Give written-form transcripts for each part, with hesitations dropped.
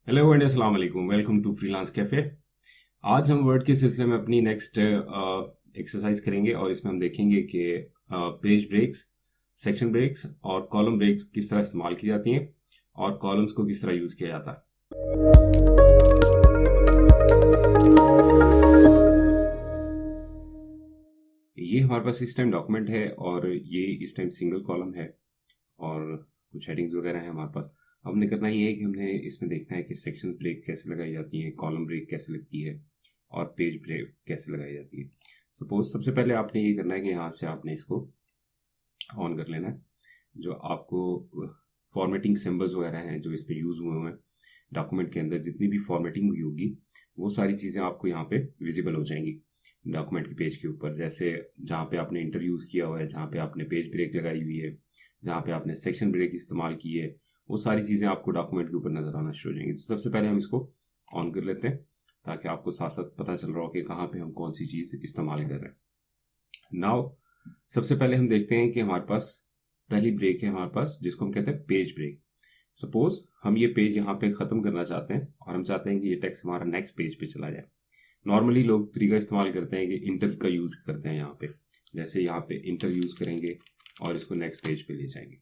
Hello and अस्सलाम वालेकुम, welcome to freelance cafe. आज हम वर्ड के सिलसिले में अपनी नेक्स्ट एक्सरसाइज करेंगे और इसमें हम देखेंगे कि पेज ब्रेक्स, सेक्शन ब्रेक्स और कॉलम ब्रेक्स किस तरह इस्तेमाल की जाती हैं और कॉलम्स को किस तरह यूज किया जाता है। ये हमारे पास इस टाइम डॉक्यूमेंट है और ये इस टाइम सिंगल कॉलम है और कुछ हेडिंग्स वगैरह हैं हमारे पास। अब हमने करना ये है कि हमने इसमें देखना है कि सेक्शन ब्रेक कैसे लगाई जाती है, कॉलम ब्रेक कैसे लगती है और पेज ब्रेक कैसे लगाई जाती है। सपोज सबसे पहले आपने ये करना है कि यहाँ से आपने इसको ऑन कर लेना है। जो आपको फॉर्मेटिंग सिंबल्स वगैरह हैं जो इस पे यूज हुए हैं डॉक्यूमेंट के अंदर, जितनी भी फॉर्मेटिंग हुई होगी वो सारी चीज़ें आपको यहाँ पे विजिबल हो जाएंगी डॉक्यूमेंट के पेज के ऊपर। जैसे जहाँ पे आपने इंटर यूज किया हुआ है, जहाँ पे आपने पेज ब्रेक लगाई हुई है, जहाँ पे आपने सेक्शन ब्रेक इस्तेमाल की है, वो सारी चीज़ें आपको डॉक्यूमेंट के ऊपर नजर आना शुरू हो जाएंगी। तो सबसे पहले हम इसको ऑन कर लेते हैं ताकि आपको साथ साथ पता चल रहा हो कि कहाँ पे हम कौन सी चीज़ इस्तेमाल कर रहे हैं। नाउ सबसे पहले हम देखते हैं कि हमारे पास पहली ब्रेक है हमारे पास जिसको हम कहते हैं पेज ब्रेक। सपोज हम ये पेज यहाँ पे खत्म करना चाहते हैं और हम चाहते हैं कि ये टेक्स्ट हमारा नेक्स्ट पेज पे चला जाए। नॉर्मली लोग तरीका इस्तेमाल करते हैं कि इंटर का यूज करते हैं यहाँ पे, जैसे यहाँ पे इंटर यूज करेंगे और इसको नेक्स्ट पेज पे ले जाएंगे,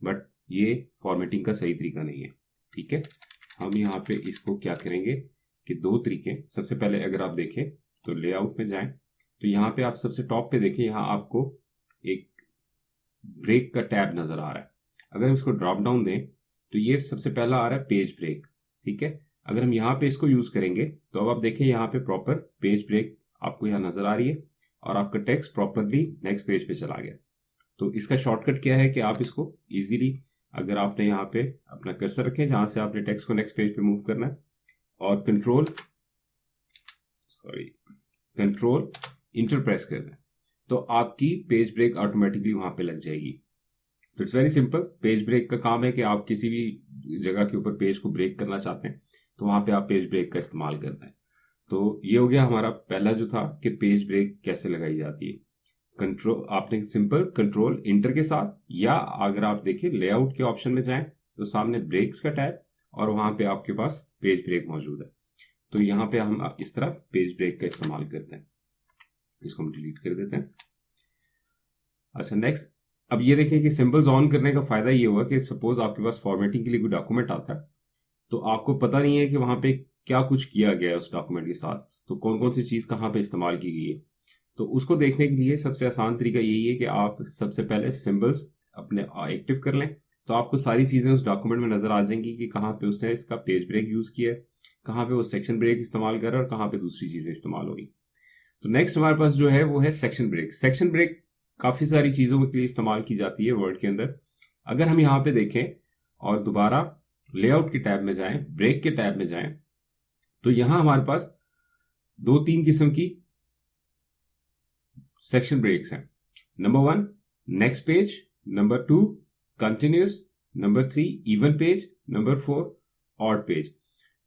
बट ये फॉर्मेटिंग का सही तरीका नहीं है। ठीक है, हम यहाँ पे इसको क्या करेंगे कि दो तरीके। सबसे पहले अगर आप देखें तो लेआउट में जाएं तो यहाँ पे आप सबसे टॉप पे देखें, यहाँ आपको एक ब्रेक का टैब नजर आ रहा है। अगर हम इसको ड्रॉप डाउन दें तो ये सबसे पहला आ रहा है पेज ब्रेक। ठीक है, अगर हम यहाँ पे इसको यूज करेंगे तो अब आप देखें यहाँ पे प्रॉपर पेज ब्रेक आपको यहाँ नजर आ रही है और आपका टेक्स्ट प्रॉपरली नेक्स्ट पेज पे चला गया। तो इसका शॉर्टकट क्या है कि आप इसको इजीली, अगर आपने यहाँ पे अपना कर्सर रखें जहां से आपने टेक्स्ट को नेक्स्ट पेज पे मूव करना है और कंट्रोल इंटर प्रेस करना है तो आपकी पेज ब्रेक ऑटोमेटिकली वहां पे लग जाएगी। तो it's very simple. Page break का काम है कि आप किसी भी जगह के ऊपर पेज को ब्रेक करना चाहते हैं तो वहां पे आप पेज ब्रेक का इस्तेमाल करना है। तो ये हो गया हमारा पहला जो था कि पेज ब्रेक कैसे लगाई जाती है। कंट्रोल आपने सिंपल कंट्रोल इंटर के साथ, या अगर आप देखिए लेआउट के ऑप्शन में जाएं तो सामने ब्रेक्स का टैब और वहां पे आपके पास पेज ब्रेक मौजूद है। तो यहाँ पे हम इस तरह पेज ब्रेक का इस्तेमाल करते हैं। इसको हम डिलीट कर देते हैं। अच्छा, नेक्स्ट अब ये देखें कि सिंबल्स ऑन करने का फायदा ये हुआ कि सपोज आपके पास फॉर्मेटिंग के लिए कोई डॉक्यूमेंट आता है तो आपको पता नहीं है कि वहां पे क्या कुछ किया गया है उस डॉक्यूमेंट के साथ, तो कौन कौन सी चीज कहाँ पे इस्तेमाल की गई है। तो उसको देखने के लिए सबसे आसान तरीका यही है कि आप सबसे पहले सिंबल्स अपने एक्टिव कर लें तो आपको सारी चीजें उस डॉक्यूमेंट में नजर आ जाएंगी कि कहाँ पे उसने इसका पेज ब्रेक यूज किया है, कहाँ पे वो सेक्शन ब्रेक इस्तेमाल कर रहा है और कहाँ पे दूसरी चीजें इस्तेमाल होगी। तो नेक्स्ट हमारे पास जो है वो है सेक्शन ब्रेक। सेक्शन ब्रेक काफी सारी चीजों के लिए इस्तेमाल की जाती है वर्ड के अंदर। अगर हम यहाँ पे देखें और दोबारा लेआउट के टैब में जाएं, ब्रेक के टैब में जाएं, तो यहां हमारे पास दो तीन किस्म की सेक्शन ब्रेक्स हैं। Number 1 next page, number 2 continuous, number 3 even page, number 4 odd page.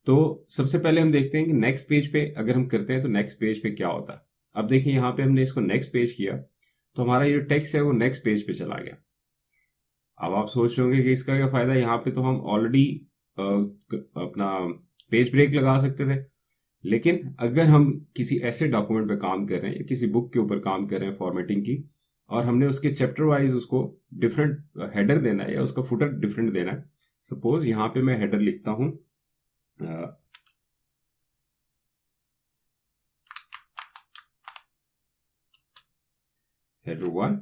तो सबसे पहले हम देखते हैं कि नेक्स्ट पेज पे अगर हम करते हैं तो नेक्स्ट पेज पे क्या होता है। अब देखिए यहाँ पे हमने इसको नेक्स्ट पेज किया तो हमारा ये टेक्स्ट है वो नेक्स्ट पेज पे चला गया। अब आप सोच रहे होंगे कि इसका क्या फायदा, यहाँ पे तो हम ऑलरेडी अपना पेज ब्रेक लगा सकते थे, लेकिन अगर हम किसी ऐसे डॉक्यूमेंट पे काम कर रहे हैं या किसी बुक के ऊपर काम कर रहे हैं फॉर्मेटिंग की और हमने उसके चैप्टर वाइज उसको डिफरेंट हेडर देना है या उसका फुटर डिफरेंट देना है। सपोज यहाँ पे मैं हेडर लिखता हूं हेडर 1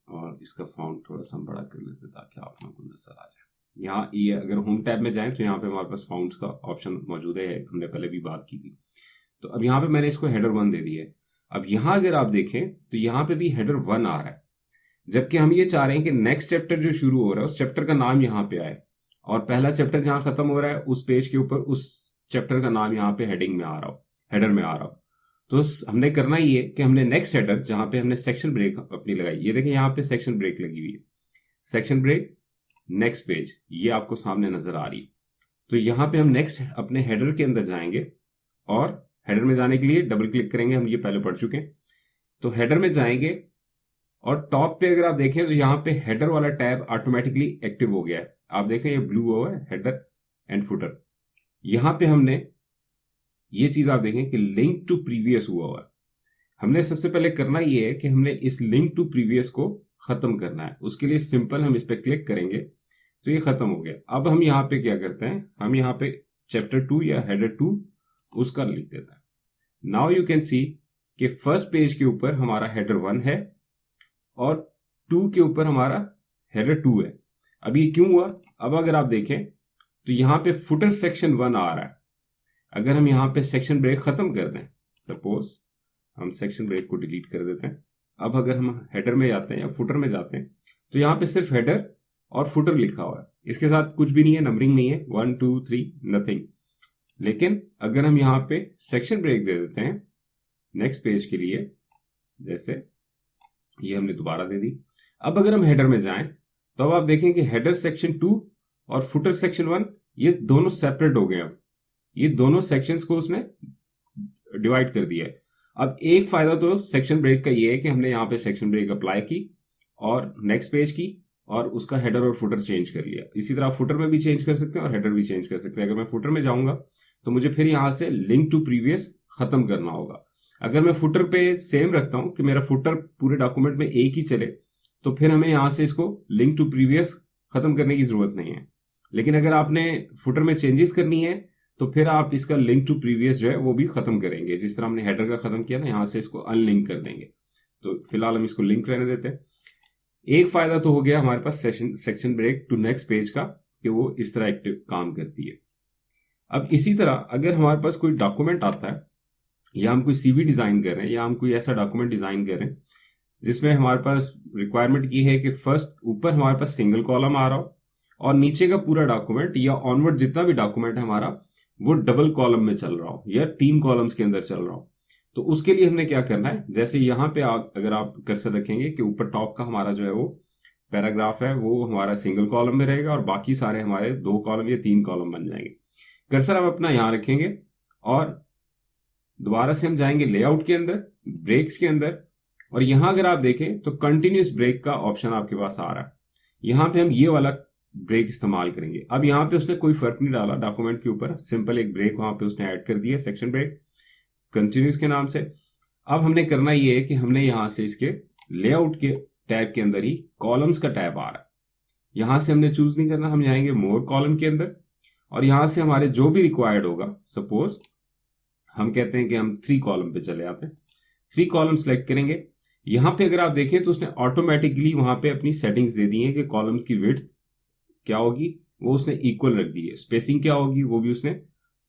और इसका फॉन्ट थोड़ा सा हम बड़ा कर लेते हैं ताकि आप लोगों को नजर आ जाए। यहाँ ये अगर होम टैब में जाएं तो यहाँ पे हमारे पास फाउंट्स का ऑप्शन मौजूद है, हमने पहले भी बात की थी। तो अब यहाँ पे मैंने इसको हेडर 1 दे दिया है। अब यहाँ अगर आप देखें तो यहाँ पे भी हेडर 1 आ रहा है, जबकि हम ये चाह रहे हैं कि नेक्स्ट चैप्टर जो शुरू हो रहा है उस चैप्टर का नाम यहाँ पे आए और पहला चैप्टर जहाँ खत्म हो रहा है उस पेज के ऊपर उस चैप्टर का नाम यहाँ पे हेडिंग में आ रहा हो, हेडर में आ रहा हो। तो हमने करना ये है कि हमने नेक्स्ट हेडर जहां पे हमने सेक्शन ब्रेक अपनी लगाई, ये देखें यहाँ पे सेक्शन ब्रेक लगी हुई है, सेक्शन ब्रेक नेक्स्ट पेज, ये आपको सामने नजर आ रही है। तो यहाँ पे हम नेक्स्ट अपने हेडर के अंदर जाएंगे और हेडर में जाने के लिए डबल क्लिक करेंगे, हम ये पहले पढ़ चुके हैं। तो हेडर में जाएंगे और टॉप पे अगर आप देखें तो यहाँ पे हेडर वाला टैब ऑटोमेटिकली एक्टिव हो गया है। आप देखें ये ब्लू हुआ है, हेडर एंड फुटर। यहाँ पे हमने ये चीज आप देखें कि लिंक टू प्रीवियस हुआ है। हमने सबसे पहले करना ये है कि हमने इस लिंक टू प्रीवियस को खत्म करना है। उसके लिए सिंपल हम इस पे क्लिक करेंगे तो ये खत्म हो गया। अब हम यहाँ पे क्या करते हैं, हम यहाँ पे चैप्टर 2 या हेडर 2 उसका लिख देते हैं। नाउ यू कैन सी कि फर्स्ट पेज के ऊपर हमारा हेडर 1 है और 2 के ऊपर हमारा हेडर 2 है। अब ये क्यों हुआ? अब अगर आप देखें तो यहाँ पे फुटर सेक्शन 1 आ रहा है। अगर हम यहाँ पे सेक्शन ब्रेक खत्म कर दें, सपोज हम सेक्शन ब्रेक को डिलीट कर देते हैं। अब अगर हम हेडर में जाते हैं या फुटर में जाते हैं तो यहाँ पे सिर्फ हेडर और फुटर लिखा हुआ है, इसके साथ कुछ भी नहीं है, नंबरिंग नहीं है, 1 2 3 नथिंग। लेकिन अगर हम यहाँ पे सेक्शन ब्रेक दे देते हैं नेक्स्ट पेज के लिए, जैसे ये हमने दोबारा दे दी। अब अगर हम हेडर में जाएं तो अब आप देखें कि हेडर सेक्शन 2 और फुटर सेक्शन 1 ये दोनों सेपरेट हो गए। अब ये दोनों सेक्शंस को उसने डिवाइड कर दिया है। अब एक फायदा तो सेक्शन ब्रेक का ये है कि हमने यहाँ पे सेक्शन ब्रेक अप्लाई की और नेक्स्ट पेज की और उसका हेडर और फुटर चेंज कर लिया। इसी तरह फुटर में भी चेंज कर सकते हैं और हेडर भी चेंज कर सकते हैं। अगर मैं फुटर में जाऊंगा तो मुझे फिर यहाँ से लिंक टू प्रीवियस खत्म करना होगा। अगर मैं फुटर पे सेम रखता हूं कि मेरा फुटर पूरे डॉक्यूमेंट में एक ही चले तो फिर हमें यहां से इसको लिंक टू प्रीवियस खत्म करने की जरूरत नहीं है। लेकिन अगर आपने फुटर में चेंजेस करनी है तो फिर आप इसका लिंक टू प्रीवियस जो है वो भी खत्म करेंगे। जिस तरह हमने हेडर का खत्म किया ना, यहां से इसको अनलिंक कर देंगे। तो फिलहाल हम इसको लिंक रहने देते हैं। एक फायदा तो हो गया हमारे पास section break to next page का, कि वो इस तरह एक्टिव काम करती है। अब इसी तरह अगर हमारे पास कोई डॉक्यूमेंट आता है या हम कोई सीवी डिजाइन कर रहे हैं या हम कोई ऐसा डॉक्यूमेंट डिजाइन कर रहे हैं जिसमें हमारे पास रिक्वायरमेंट की है कि फर्स्ट ऊपर हमारे पास सिंगल कॉलम आ रहा हो और नीचे का पूरा डॉक्यूमेंट या ऑनवर्ड जितना भी डॉक्यूमेंट है हमारा वो डबल कॉलम में चल रहा हो या 3 कॉलम्स के अंदर चल रहा हो, तो उसके लिए हमने क्या करना है, जैसे यहाँ पे अगर आप कर्सर रखेंगे कि ऊपर टॉप का हमारा जो है वो पैराग्राफ है वो हमारा सिंगल कॉलम में रहेगा और बाकी सारे हमारे 2 कॉलम या 3 कॉलम बन जाएंगे। कर्सर आप अपना यहाँ रखेंगे और दोबारा से हम जाएंगे लेआउट के अंदर, ब्रेक्स के अंदर, और यहां अगर आप देखें तो कंटिन्यूस ब्रेक का ऑप्शन आपके पास आ रहा है। यहां पे हम ये वाला ब्रेक इस्तेमाल करेंगे। अब यहां पे उसने कोई फर्क नहीं डाला डॉक्यूमेंट के ऊपर, सिंपल एक ब्रेक वहां पे उसने ऐड कर दिया सेक्शन ब्रेक कंटिन्यूस के नाम से। अब हमने करना ये है कि हमने यहां से इसके लेआउट के टैब के अंदर ही कॉलम्स का टैब आ रहा है, यहां से हमने चूज नहीं करना। हम जाएंगे मोर कॉलम के अंदर और यहां से हमारे जो भी रिक्वायर्ड होगा, सपोज हम कहते हैं कि हम 3 कॉलम पे चले आते हैं, 3 कॉलम सेलेक्ट करेंगे। यहां पे अगर आप देखें तो उसने ऑटोमेटिकली वहां पे अपनी सेटिंग्स दे दी है कि कॉलम्स की विड्थ क्या होगी वो उसने इक्वल रख दी है, स्पेसिंग क्या होगी वो भी उसने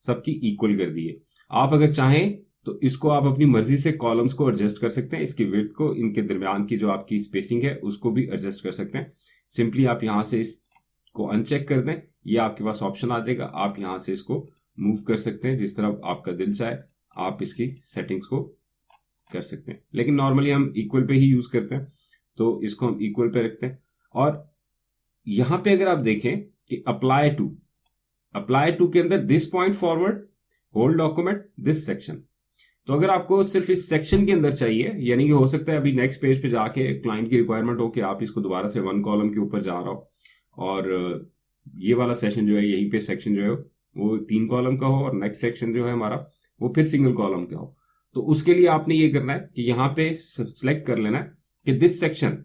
सबकी इक्वल कर दी है। आप अगर चाहें तो इसको आप अपनी मर्जी से कॉलम्स को एडजस्ट कर सकते हैं, इसकी विड्थ को, इनके दरमियान की जो आपकी स्पेसिंग है उसको भी एडजस्ट कर सकते हैं। सिंपली आप यहां से इसको अनचेक कर दें, ये आपके पास ऑप्शन आ जाएगा। आप यहां से इसको मूव कर सकते हैं जिस तरह आपका दिल चाहे, आप इसकी सेटिंग्स को कर सकते हैं। लेकिन नॉर्मली हम इक्वल पे ही यूज करते हैं तो इसको हम इक्वल पे रखते हैं। और यहां पे अगर आप देखें कि अप्लाई टू के अंदर this point forward hold document this section, तो अगर आपको सिर्फ इस सेक्शन के अंदर चाहिए, यानी कि हो सकता है अभी नेक्स्ट पेज पे जाके क्लाइंट की रिक्वायरमेंट हो कि आप इसको दोबारा से 1 कॉलम के ऊपर जा रहा हो और ये वाला सेशन जो है यहीं पे सेक्शन जो है वो 3 कॉलम का हो और नेक्स्ट सेक्शन जो है हमारा वो फिर सिंगल कॉलम का हो, तो उसके लिए आपने ये करना है कि यहाँ पे सिलेक्ट कर लेना है कि दिस सेक्शन,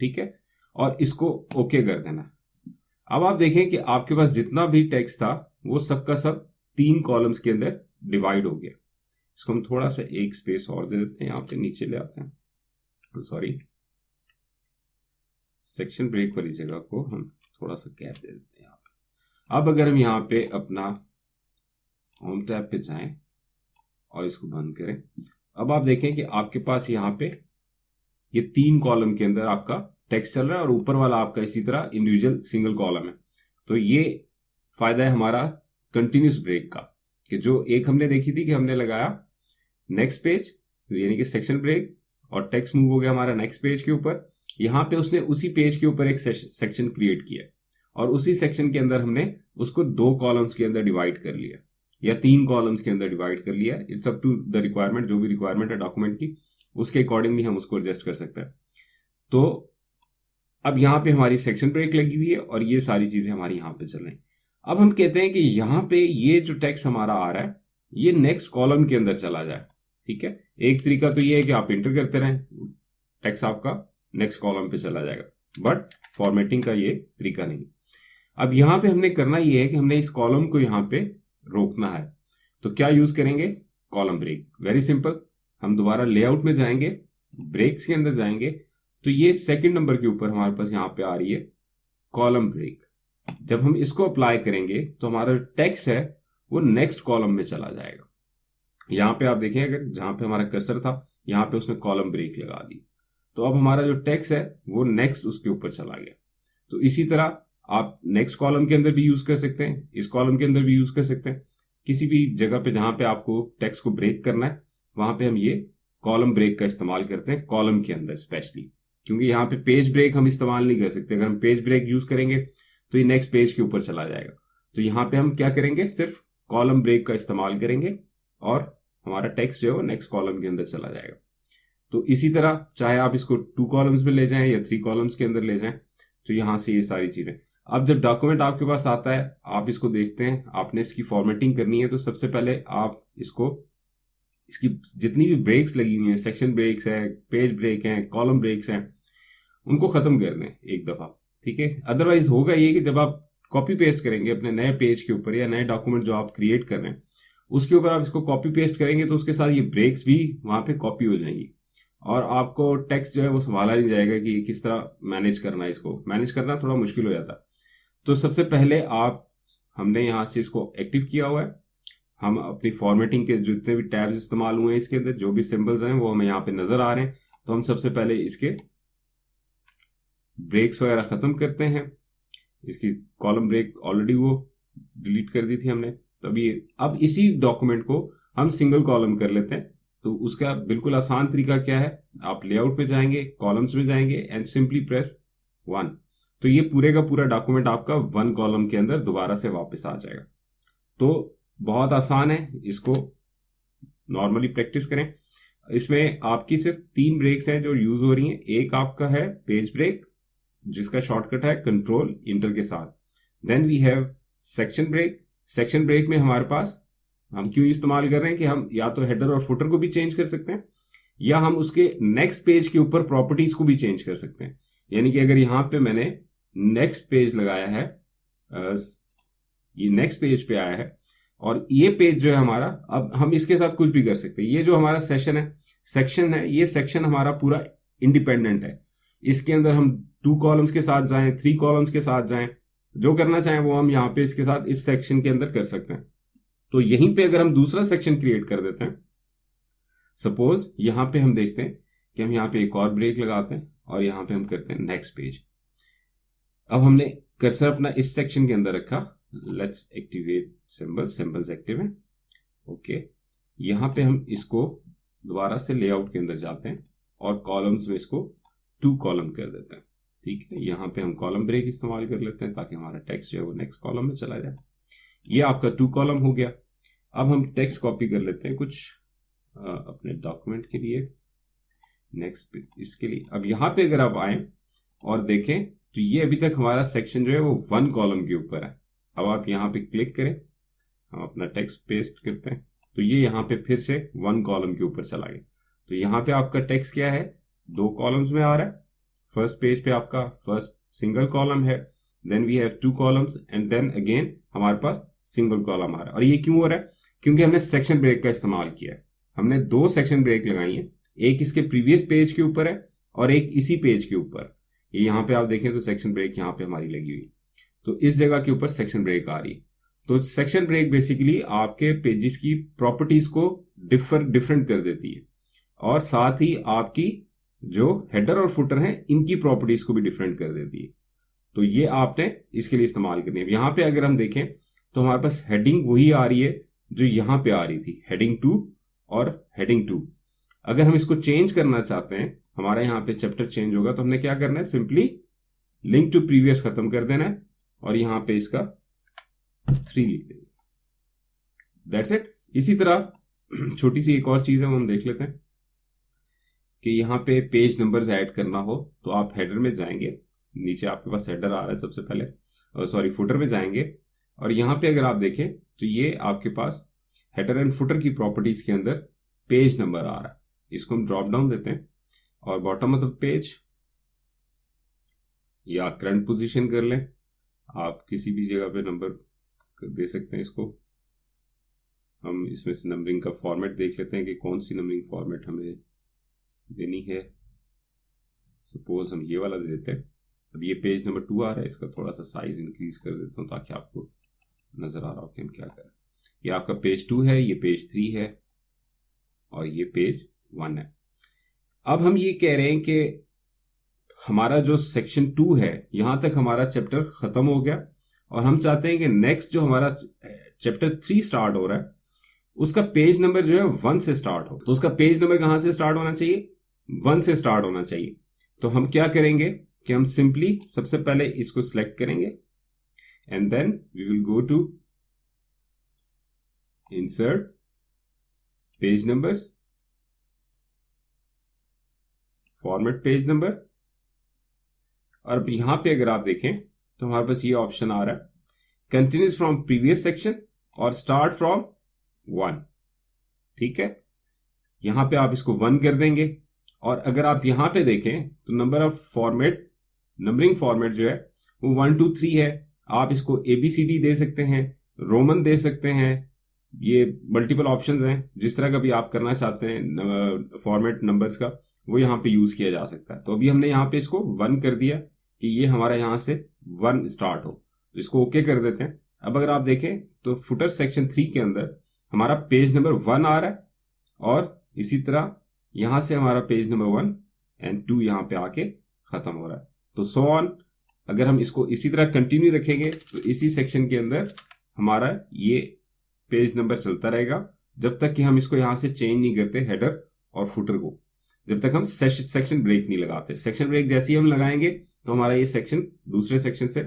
ठीक है, और इसको ओके कर देना है। अब आप देखें कि आपके पास जितना भी टेक्स्ट था वो सबका सब 3 कॉलम्स के अंदर डिवाइड हो गया। इसको हम थोड़ा सा एक स्पेस और दे देते हैं, यहाँ पे नीचे ले आते हैं, सॉरी सेक्शन ब्रेक वाली जगह को हम थोड़ा सा गैप दे देते हैं यहाँ पे। अब अगर हम यहाँ पे अपना होम टैब पे जाएं और इसको बंद करें, अब आप देखें कि आपके पास यहाँ पे ये 3 कॉलम के अंदर आपका टेक्स्ट चल रहा है और ऊपर वाला आपका इसी तरह इंडिविजुअल सिंगल कॉलम है। तो ये फायदा है हमारा कंटिन्यूस ब्रेक का, कि जो एक हमने देखी थी कि हमने लगाया नेक्स्ट पेज यानी कि सेक्शन ब्रेक और टेक्स्ट मूव हो गया हमारा नेक्स्ट पेज के ऊपर, यहां पे उसने उसी पेज के ऊपर एक सेक्शन क्रिएट किया और उसी सेक्शन के अंदर हमने उसको 2 कॉलम्स के अंदर डिवाइड कर लिया या 3 कॉलम्स के अंदर डिवाइड कर लिया। It's up to the requirement, जो भी रिक्वायरमेंट है डॉक्यूमेंट की उसके अकॉर्डिंगली हम उसको एडजस्ट कर सकते हैं। तो अब यहाँ पे हमारी सेक्शन ब्रेक लगी हुई है और ये सारी चीजें हमारी यहाँ पे चल रही हैं। अब हम कहते हैं कि यहाँ पे ये जो टेक्स्ट हमारा आ रहा है ये नेक्स्ट कॉलम के अंदर चला जाए। ठीक है, एक तरीका तो ये है कि आप इंटर करते रहें, टेक्स्ट आपका नेक्स्ट कॉलम पे चला जाएगा, बट फॉर्मेटिंग का ये तरीका नहीं। अब यहाँ पे हमने करना ये है कि हमने इस कॉलम को यहाँ पे रोकना है, तो क्या यूज करेंगे? Column break. वेरी सिंपल, हम दोबारा लेआउट में जाएंगे, ब्रेक्स के अंदर जाएंगे, तो ये सेकंड नंबर के ऊपर हमारे पास यहाँ पे आ रही है कॉलम ब्रेक। जब हम इसको अप्लाई करेंगे तो हमारा टेक्स्ट है वो नेक्स्ट कॉलम में चला जाएगा। यहाँ पे आप देखें, अगर जहां पे हमारा कर्सर था यहाँ पे उसने कॉलम ब्रेक लगा दी, तो अब हमारा जो टेक्स्ट है वो नेक्स्ट उसके ऊपर चला गया। तो इसी तरह आप नेक्स्ट कॉलम के अंदर भी यूज कर सकते हैं, इस कॉलम के अंदर भी यूज कर सकते हैं, किसी भी जगह पे जहां पे आपको टेक्स्ट को ब्रेक करना है वहां पे हम ये कॉलम ब्रेक का इस्तेमाल करते हैं, कॉलम के अंदर स्पेशली, क्योंकि यहाँ पे पेज ब्रेक हम इस्तेमाल नहीं कर सकते। अगर हम पेज ब्रेक यूज करेंगे तो ये नेक्स्ट पेज के ऊपर चला जाएगा। तो यहाँ पे हम क्या करेंगे, सिर्फ कॉलम ब्रेक का इस्तेमाल करेंगे और हमारा टेक्स्ट जो है वो नेक्स्ट कॉलम के अंदर चला जाएगा। तो इसी तरह चाहे आप इसको 2 कॉलम्स में ले जाएं या 3 कॉलम्स के अंदर ले जाएं, तो यहां से ये सारी चीजें। अब जब डॉक्यूमेंट आपके पास आता है, आप इसको देखते हैं, आपने इसकी फॉर्मेटिंग करनी है, तो सबसे पहले आप इसकी जितनी भी ब्रेक्स लगी हुई हैं, सेक्शन ब्रेक्स है, पेज ब्रेक है, कॉलम ब्रेक्स हैं, उनको खत्म कर दें एक दफा। ठीक है, अदरवाइज होगा ये कि जब आप कॉपी पेस्ट करेंगे अपने नए पेज के ऊपर या नए डॉक्यूमेंट जो आप क्रिएट कर रहे हैं उसके ऊपर आप इसको कॉपी पेस्ट करेंगे तो उसके साथ ये ब्रेक्स भी वहां पे कॉपी हो जाएंगी और आपको टेक्स्ट जो है वो संभाला नहीं जाएगा कि किस तरह मैनेज करना है। इसको मैनेज करना थोड़ा मुश्किल हो जाता है। तो सबसे पहले हमने यहाँ से इसको एक्टिव किया हुआ है, हम अपनी फॉर्मेटिंग के जितने भी टैब्स इस्तेमाल हुए हैं इसके अंदर, जो भी सिंबल्स हैं वो हमें यहाँ पे नजर आ रहे हैं। तो हम सबसे पहले इसके ब्रेक्स वगैरह खत्म करते हैं। इसकी कॉलम ब्रेक ऑलरेडी वो डिलीट कर दी थी हमने, तभी अब इसी डॉक्यूमेंट को हम सिंगल कॉलम कर लेते हैं। तो उसका बिल्कुल आसान तरीका क्या है, आप लेआउट में जाएंगे, कॉलम्स में जाएंगे एंड सिंपली प्रेस 1, तो ये पूरे का पूरा डॉक्यूमेंट आपका 1 कॉलम के अंदर दोबारा से वापस आ जाएगा। तो बहुत आसान है, इसको नॉर्मली प्रैक्टिस करें। इसमें आपकी सिर्फ 3 ब्रेक्स हैं जो यूज हो रही हैं। एक आपका है पेज ब्रेक जिसका शॉर्टकट है कंट्रोल इंटर के साथ। Then we have section break. Section break में हमारे पास हम क्यों इस्तेमाल कर रहे हैं कि हम या तो हेडर और फुटर को भी चेंज कर सकते हैं या हम उसके नेक्स्ट पेज के ऊपर प्रॉपर्टीज को भी चेंज कर सकते हैं। यानी कि अगर यहां पे मैंने नेक्स्ट पेज लगाया है, ये नेक्स्ट पेज पे आया है और ये पेज जो है हमारा, अब हम इसके साथ कुछ भी कर सकते हैं। ये जो हमारा सेक्शन है, ये सेक्शन हमारा पूरा इंडिपेंडेंट है। इसके अंदर हम 2 कॉलम्स के साथ जाएं, 3 कॉलम्स के साथ जाएं, जो करना चाहें वो हम यहाँ पे इसके साथ इस सेक्शन के अंदर कर सकते हैं। तो यहीं पे अगर हम दूसरा सेक्शन क्रिएट कर देते हैं, सपोज यहां पे हम देखते हैं कि हम यहाँ पे एक और ब्रेक लगाते हैं और यहां पे हम करते हैं नेक्स्ट पेज। अब हमने कर्सर अपना इस सेक्शन के अंदर रखा, लेट्स एक्टिवेट सिंबल्स एक्टिव है। ओके, यहां पे हम इसको दोबारा से लेआउट के अंदर जाते हैं और कॉलम्स में इसको 2 कॉलम कर देते हैं। ठीक है, यहां पे हम कॉलम ब्रेक इस्तेमाल कर लेते हैं ताकि हमारा टेक्स्ट जो है वो नेक्स्ट कॉलम में चला जाए। ये आपका 2 कॉलम हो गया। अब हम टेक्स्ट कॉपी कर लेते हैं कुछ अपने डॉक्यूमेंट के लिए, नेक्स्ट इसके लिए। अब यहाँ पे अगर आप आए और देखें तो ये अभी तक हमारा सेक्शन जो है वो 1 कॉलम के ऊपर है। अब आप यहाँ पे क्लिक करें, हम अपना टेक्स्ट पेस्ट करते हैं तो ये यहाँ पे फिर से 1 कॉलम के ऊपर चला गया। तो यहाँ पे आपका टेक्स्ट क्या है, 2 कॉलम्स में आ रहा है। फर्स्ट पेज पे आपका फर्स्ट सिंगल कॉलम है, then we have 2 columns and then again हमारे पास सिंगल कॉलम आ रहा है। और ये क्यों हो रहा है, क्योंकि हमने सेक्शन ब्रेक का इस्तेमाल किया है। हमने 2 सेक्शन ब्रेक लगाई है, एक इसके प्रीवियस पेज के ऊपर है और एक इसी पेज के ऊपर। ये यहाँ पे आप देखें तो सेक्शन ब्रेक यहाँ पे हमारी लगी हुई, तो इस जगह के ऊपर सेक्शन ब्रेक आ रही है। तो सेक्शन ब्रेक बेसिकली आपके पेजेस की प्रॉपर्टीज को डिफरेंट कर देती है और साथ ही आपकी जो हेडर और फुटर हैं इनकी प्रॉपर्टीज को भी डिफरेंट कर देती है। तो ये आपने इसके लिए इस्तेमाल करनी है। यहाँ पे अगर हम देखें तो हमारे पास हेडिंग वही आ रही है जो यहाँ पे आ रही थी, हेडिंग 2 और हेडिंग 2। अगर हम इसको चेंज करना चाहते हैं, हमारा यहाँ पे चैप्टर चेंज होगा, तो हमने क्या करना है, सिंपली लिंक टू प्रीवियस खत्म कर देना है और यहाँ पे इसका 3 लिख देंगे, दैट्स इट। इसी तरह छोटी सी एक और चीज है वो हम देख लेते हैं। कि यहाँ पे पेज नंबर्स ऐड करना हो तो आप हेडर में जाएंगे, नीचे आपके पास हेडर आ रहा है सबसे पहले, सॉरी फुटर में जाएंगे और यहाँ पे अगर आप देखें तो ये आपके पास हेडर एंड फुटर की प्रॉपर्टीज के अंदर पेज नंबर आ रहा है। इसको हम ड्रॉप डाउन देते हैं और बॉटम ऑफ द पेज या करंट पोजीशन कर लें, आप किसी भी जगह पे नंबर दे सकते हैं। इसको हम इसमें से नंबरिंग का फॉर्मेट देख लेते हैं कि कौन सी नंबरिंग फॉर्मेट हमें देनी है। सपोज हम ये वाला दे देते हैं। अब ये पेज नंबर 2 आ रहा है, इसका थोड़ा सा साइज इंक्रीज कर देता हूँ ताकि आपको नजर आ रहा हो कि हम क्या करें। ये आपका पेज 2 है, ये पेज 3 है और ये पेज 1 है। अब हम ये कह रहे हैं कि हमारा जो सेक्शन 2 है यहां तक हमारा चैप्टर खत्म हो गया और हम चाहते हैं कि नेक्स्ट जो हमारा चैप्टर 3 स्टार्ट हो रहा है उसका पेज नंबर जो है 1 से स्टार्ट हो। तो उसका पेज नंबर कहां से स्टार्ट होना चाहिए? 1 से स्टार्ट होना चाहिए। तो हम क्या करेंगे कि हम सिंपली सबसे पहले इसको सिलेक्ट करेंगे and then we will go to insert page numbers, format page number, और यहां पे अगर आप देखें तो हमारे पास ये ऑप्शन आ रहा है कंटिन्यूज फ्रॉम प्रीवियस सेक्शन और स्टार्ट फ्रॉम 1। ठीक है, यहां पे आप इसको 1 कर देंगे और अगर आप यहां पे देखें तो number of format, numbering format जो है वो 1 2 3 है। आप इसको ABCD दे सकते हैं, रोमन दे सकते हैं, ये मल्टीपल ऑप्शंस हैं। जिस तरह का भी आप करना चाहते हैं फॉर्मेट नंबर्स का वो यहाँ पे यूज किया जा सकता है। तो अभी हमने यहाँ पे इसको 1 कर दिया कि ये हमारा यहाँ से 1 स्टार्ट हो, इसको ओके कर देते हैं। अब अगर आप देखें तो फुटर सेक्शन 3 के अंदर हमारा पेज नंबर 1 आ रहा है और इसी तरह यहां से हमारा पेज नंबर 1 एंड 2 यहाँ पे आके खत्म हो रहा है। तो सो ऑन, अगर हम इसको इसी तरह कंटिन्यू रखेंगे तो इसी सेक्शन के अंदर हमारा ये पेज नंबर चलता रहेगा जब तक कि हम इसको यहां से चेंज नहीं करते हेडर और फुटर को, जब तक हम सेक्शन ब्रेक नहीं लगाते। सेक्शन ब्रेक जैसे ही हम लगाएंगे तो हमारा ये सेक्शन दूसरे सेक्शन से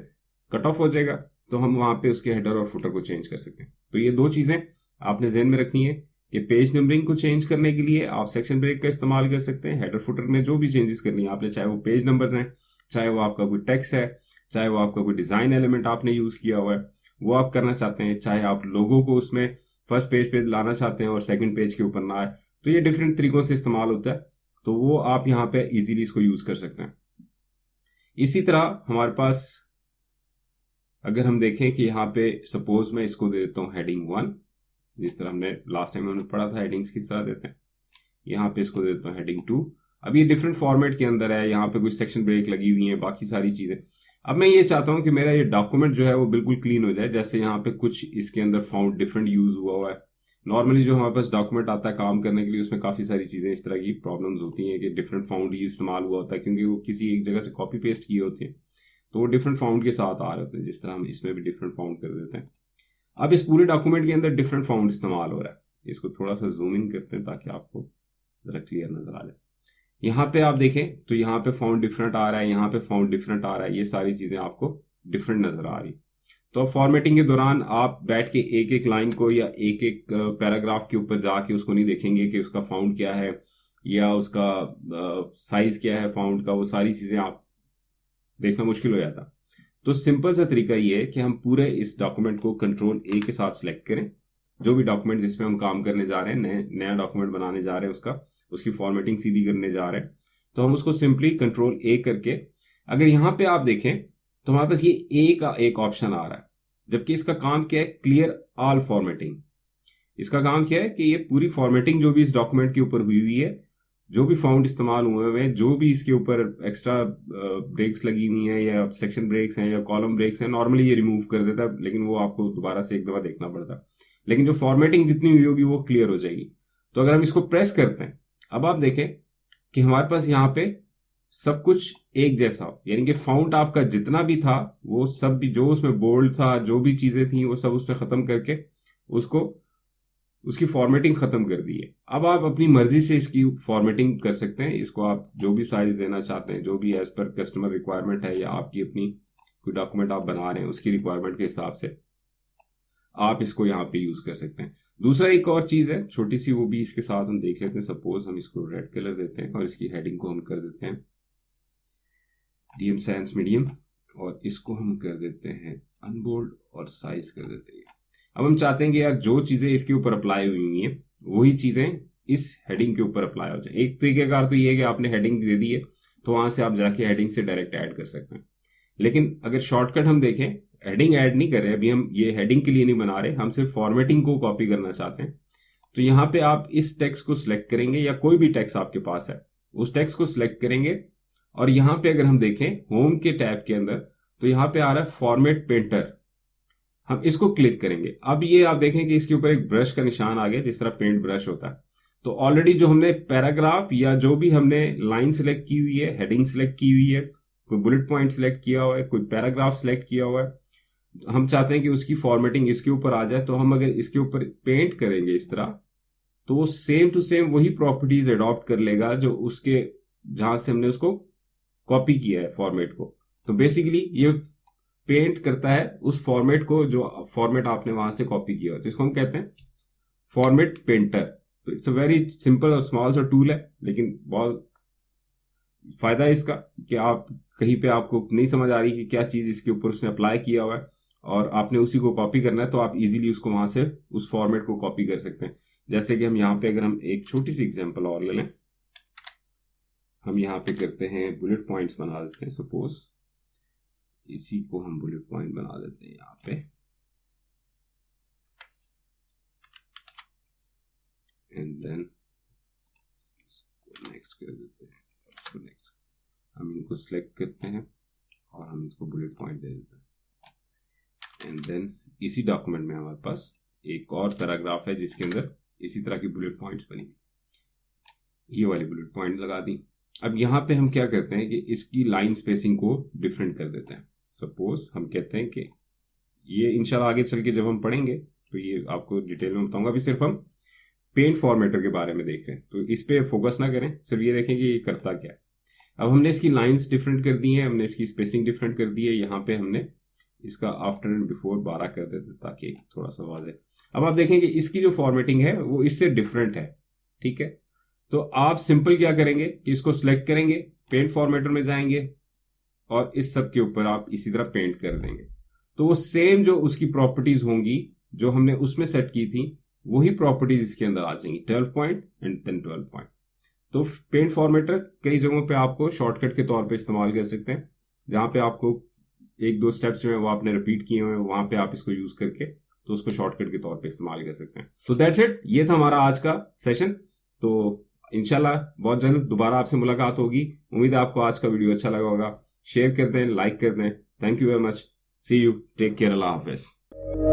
कट ऑफ हो जाएगा, तो हम वहां पे उसके हेडर और फुटर को चेंज कर सकते हैं। तो ये दो चीजें आपने ध्यान में रखनी है कि पेज नंबरिंग को चेंज करने के लिए आप सेक्शन ब्रेक का इस्तेमाल कर सकते हैं। हेडर फुटर में जो भी चेंजेस करनी है आपने, चाहे वो पेज नंबर्स हैं, चाहे वो आपका कोई टेक्स्ट है, चाहे वो आपका कोई डिजाइन एलिमेंट आपने यूज किया हुआ है वो आप करना चाहते हैं, चाहे आप लोगों को उसमें फर्स्ट पेज पे लाना चाहते हैं और सेकंड पेज के ऊपर ना आए, तो ये डिफरेंट तरीकों से इस्तेमाल होता है। तो वो आप यहाँ पे इजीली इसको यूज कर सकते हैं। इसी तरह हमारे पास अगर हम देखें कि यहाँ पे सपोज मैं इसको दे देता हूँ हेडिंग 1, जिस तरह हमने लास्ट टाइम हमने पढ़ा था हेडिंग्स किस तरह देते हैं। यहाँ पे इसको दे देता हूँ हेडिंग 2। अब ये डिफरेंट फॉर्मेट के अंदर है, यहाँ पे कुछ सेक्शन ब्रेक लगी हुई है, बाकी सारी चीजें। अब मैं ये चाहता हूँ कि मेरा ये डॉक्यूमेंट जो है वो बिल्कुल क्लीन हो जाए। जैसे यहाँ पे कुछ इसके अंदर फाउंड डिफरेंट यूज हुआ है। नॉर्मली जो हमारे पास डॉक्यूमेंट आता है काम करने के लिए उसमें काफी सारी चीजें इस तरह की प्रॉब्लम्स होती हैं कि डिफरेंट फाउंड ही इस्तेमाल हुआ होता है, क्योंकि वो किसी एक जगह से कॉपी पेस्ट किए होते हैं तो वो डिफरेंट फाउंड के साथ आ रहे होते हैं। जिस तरह हम इसमें भी डिफरेंट फाउंड कर देते हैं। अब इस पूरे डॉक्यूमेंट के अंदर डिफरेंट फाउंड इस्तेमाल हो रहा है। इसको थोड़ा सा जूम इन करते हैं ताकि आपको जरा क्लियर नजर आ जाए। यहाँ पे आप देखें तो यहाँ पे फाउंड डिफरेंट आ रहा है, यहाँ पे फाउंड डिफरेंट आ रहा है, ये सारी चीजें आपको डिफरेंट नजर आ रही। तो अब फॉर्मेटिंग के दौरान आप बैठ के एक एक लाइन को या एक एक पैराग्राफ के ऊपर जाके उसको नहीं देखेंगे कि उसका फाउंड क्या है या उसका साइज क्या है फाउंड का, वो सारी चीजें आप देखना मुश्किल हो जाता। तो सिंपल सा तरीका ये है कि हम पूरे इस डॉक्यूमेंट को कंट्रोल A के साथ सिलेक्ट करें। जो भी डॉक्यूमेंट जिसमें हम काम करने जा रहे हैं, नया डॉक्यूमेंट बनाने जा रहे हैं, उसकी फॉर्मेटिंग सीधी करने जा रहे हैं, तो हम उसको सिंपली कंट्रोल A करके, अगर यहाँ पे आप देखें तो हमारे पास ये A का एक ऑप्शन आ रहा है, जबकि इसका काम क्या है? Clear all formatting. इसका काम क्या है कि ये पूरी फॉर्मेटिंग जो भी इस डॉक्यूमेंट के ऊपर हुई हुई है, जो भी फाउंड इस्तेमाल हुए हुए हैं, जो भी इसके ऊपर एक्स्ट्रा ब्रेक्स लगी हुई हैं या सेक्शन ब्रेक्स हैं या कॉलम ब्रेक्स हैं, नॉर्मली ये रिमूव कर देता है, लेकिन वो आपको दोबारा से एक दफा देखना पड़ता है। लेकिन जो फॉर्मेटिंग जितनी हुई होगी वो क्लियर हो जाएगी। तो अगर हम इसको प्रेस करते हैं, अब आप देखें कि हमारे पास यहाँ पे सब कुछ एक जैसा हो, यानी कि फाउंड आपका जितना भी था वो सब भी, जो उसमें बोल्ड था, जो भी चीजें थी वो सब उसने खत्म करके उसकी फॉर्मेटिंग खत्म कर दी है। अब आप अपनी मर्जी से इसकी फॉर्मेटिंग कर सकते हैं। इसको आप जो भी साइज देना चाहते हैं, जो भी एज पर कस्टमर रिक्वायरमेंट है या आपकी अपनी कोई डॉक्यूमेंट आप बना रहे हैं उसकी रिक्वायरमेंट के हिसाब से आप इसको यहाँ पे यूज कर सकते हैं। दूसरा एक और चीज है छोटी सी, वो भी इसके साथ हम देख लेते हैं। सपोज हम इसको रेड कलर देते हैं और इसकी हेडिंग को हम कर देते हैं डीएम साइंस मीडियम, और इसको हम कर देते हैं अनबोल्ड और साइज कर देते हैं। अब हम चाहते हैं कि यार जो चीजें इसके ऊपर अप्लाई हुई हैं वही चीजें इस हेडिंग के ऊपर अप्लाई हो जाए। एक तरीकेकार तो ये है कि आपने हेडिंग दे दी है तो वहां से आप जाके हेडिंग से डायरेक्ट ऐड कर सकते हैं, लेकिन अगर शॉर्टकट हम देखें, हेडिंग ऐड नहीं कर रहे अभी, हम ये हेडिंग के लिए नहीं बना रहे, हम सिर्फ फॉर्मेटिंग को कॉपी करना चाहते हैं। तो यहाँ पे आप इस टेक्स्ट को सिलेक्ट करेंगे या कोई भी टेक्स्ट आपके पास है उस टेक्स्ट को सिलेक्ट करेंगे, और यहाँ पे अगर हम देखें होम के टैब के अंदर तो यहाँ पे आ रहा है फॉर्मेट पेंटर, हम इसको क्लिक करेंगे। अब ये आप देखें कि इसके ऊपर एक ब्रश का निशान आ गया जिस तरह पेंट ब्रश होता है। तो ऑलरेडी जो हमने पैराग्राफ या जो भी हमने लाइन सिलेक्ट की हुई है, हेडिंग सिलेक्ट की हुई है, कोई बुलेट पॉइंट सिलेक्ट किया हुआ है, कोई पैराग्राफ सिलेक्ट किया हुआ है, हम चाहते हैं कि उसकी फॉर्मेटिंग इसके ऊपर आ जाए। तो हम अगर इसके ऊपर पेंट करेंगे इस तरह तो वो सेम टू सेम वही प्रॉपर्टीज अडॉप्ट कर लेगा जो उसके जहां से हमने उसको कॉपी किया है फॉर्मेट को। तो बेसिकली ये पेंट करता है उस फॉर्मेट को जो फॉर्मेट आपने वहां से कॉपी किया हो, तो इसको हम कहते हैं फॉर्मेट पेंटर। तो इट्स अ वेरी सिंपल और स्मॉल सा टूल है, लेकिन बहुत फायदा है इसका कि आप कहीं पे आपको नहीं समझ आ रही कि क्या चीज इसके ऊपर उसने अप्लाई किया हुआ है और आपने उसी को कॉपी करना है, तो आप इजीली उसको वहां से उस फॉर्मेट को कॉपी कर सकते हैं। जैसे कि हम यहाँ पे अगर हम एक छोटी सी एग्जांपल और ले लें, हम यहाँ पे करते हैं बुलेट पॉइंट्स बना देते हैं। सपोज इसी को हम बुलेट पॉइंट बना देते हैं यहाँ पे, एंड देन इसको नेक्स्ट कर देते हैं, इसको नेक्स्ट हम इनको सिलेक्ट करते हैं और हम इसको बुलेट पॉइंट दे देते हैं। एंड देन इसी डॉक्यूमेंट में हमारे पास एक और पैराग्राफ है जिसके अंदर इसी तरह की बुलेट पॉइंट्स बनी, ये वाली बुलेट पॉइंट लगा दी। अब यहाँ पे हम क्या करते हैं कि इसकी लाइन स्पेसिंग को डिफरेंट कर देते हैं। सपोज हम कहते हैं कि ये इंशाल्लाह आगे चल के जब हम पढ़ेंगे तो ये आपको डिटेल में बताऊंगा, अभी सिर्फ हम पेंट फॉर्मेटर के बारे में देख रहे हैं तो इस पे फोकस ना करें, सिर्फ ये देखें कि ये करता क्या है। अब हमने इसकी लाइंस डिफरेंट कर दी है, हमने इसकी स्पेसिंग डिफरेंट कर दी है, यहाँ पे हमने इसका आफ्टर एंड बिफोर 12 कर देते ताकि थोड़ा सा वाज़ेह। अब आप देखेंगे इसकी जो फॉर्मेटिंग है वो इससे डिफरेंट है, ठीक है। तो आप सिंपल क्या करेंगे कि इसको सिलेक्ट करेंगे, पेंट फॉर्मेटर में जाएंगे और इस सब के ऊपर आप इसी तरह पेंट कर देंगे, तो वो सेम जो उसकी प्रॉपर्टीज होंगी जो हमने उसमें सेट की थी वही प्रॉपर्टीज इसके अंदर आ जाएंगी, 12 पॉइंट एंड देन 12 पॉइंट। तो पेंट फॉर्मेटर कई जगहों पे आपको शॉर्टकट के तौर पे इस्तेमाल कर सकते हैं, जहां पे आपको एक दो स्टेप्स जो है वो आपने रिपीट किए हुए हैं, वहां पे आप इसको यूज करके तो उसको शॉर्टकट के तौर पे इस्तेमाल कर सकते हैं। तो दैट्स इट, ये था हमारा आज का सेशन। तो इंशाल्लाह बहुत जल्द दोबारा आपसे मुलाकात होगी। उम्मीद है आपको आज का वीडियो अच्छा लगा होगा। शेयर कर दें, लाइक कर दें। Thank you very much, see you, take care, अल्लाह हाफिज।